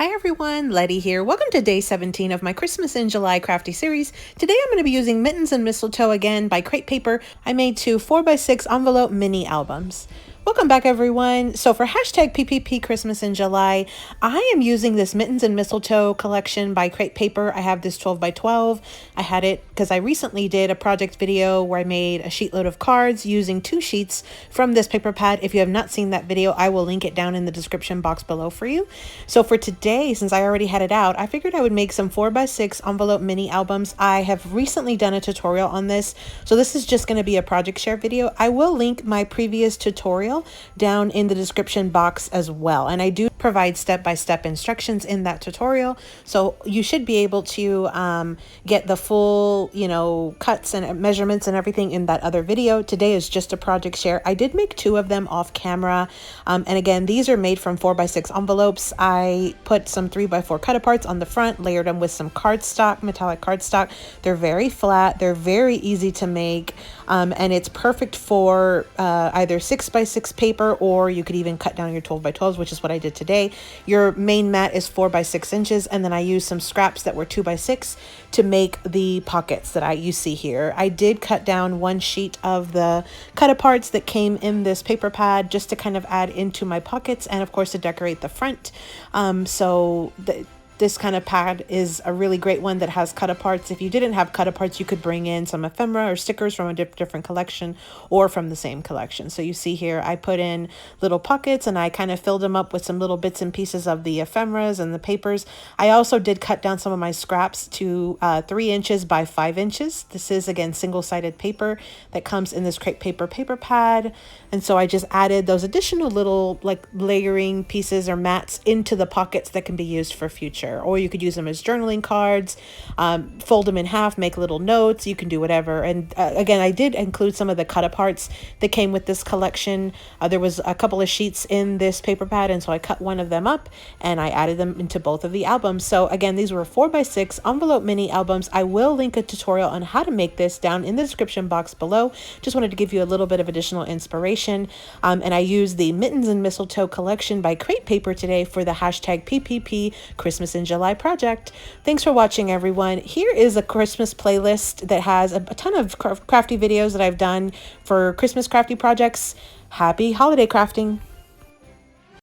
Hi everyone, Letty here. Welcome to day 17 of my Christmas in July crafty series. Today I'm going to be using Mittens and Mistletoe again by Crate Paper. I made two 4x6 envelope mini albums. Welcome back everyone. So for hashtag PPP Christmas in July, I am using this Mittens and Mistletoe collection by Crate Paper. I have this 12x12. I had it because I recently did a project video where I made a sheet load of cards using 2 sheets from this paper pad. If you have not seen that video, I will link it down in the description box below for you. So for today, since I already had it out, I figured I would make some 4x6 envelope mini albums. I have recently done a tutorial on this, so this is just going to be a project share video. I will link my previous tutorial down in the description box as well, and I do provide step-by-step instructions in that tutorial, so you should be able to get the full, cuts and measurements and everything in that other video. Today is just a project share. I did make 2 of them off camera, and again, these are made from 4x6 envelopes. I put some 3x4 cut aparts on the front, layered them with some cardstock, metallic cardstock. They're very flat, they're very easy to make, and it's perfect for either 6x6 paper, or you could even cut down your 12x12s, which is what I did today. Your main mat is 4x6 inches, and then I used some scraps that were 2x6 to make the pockets that you see here. I did cut down 1 sheet of the cut aparts that came in this paper pad just to kind of add into my pockets, and of course to decorate the front. This kind of pad is a really great one that has cut aparts. If you didn't have cut aparts, you could bring in some ephemera or stickers from a different collection or from the same collection. So you see here, I put in little pockets and I kind of filled them up with some little bits and pieces of the ephemeras and the papers. I also did cut down some of my scraps to 3 inches by 5 inches. This is, again, single-sided paper that comes in this Crate Paper paper pad. And so I just added those additional little layering pieces or mats into the pockets that can be used for future. Or you could use them as journaling cards, fold them in half, make little notes. You can do whatever. And again, I did include some of the cut aparts that came with this collection. There was a couple of sheets in this paper pad, and so I cut one of them up and I added them into both of the albums. So again, these were 4x6 envelope mini albums. I will link a tutorial on how to make this down in the description box below. Just wanted to give you a little bit of additional inspiration. And I used the Mittens and Mistletoe collection by Crate Paper today for the hashtag PPP Christmas in July project. Thanks for watching, everyone. Here is a Christmas playlist that has a ton of crafty videos that I've done for Christmas crafty projects. Happy holiday crafting!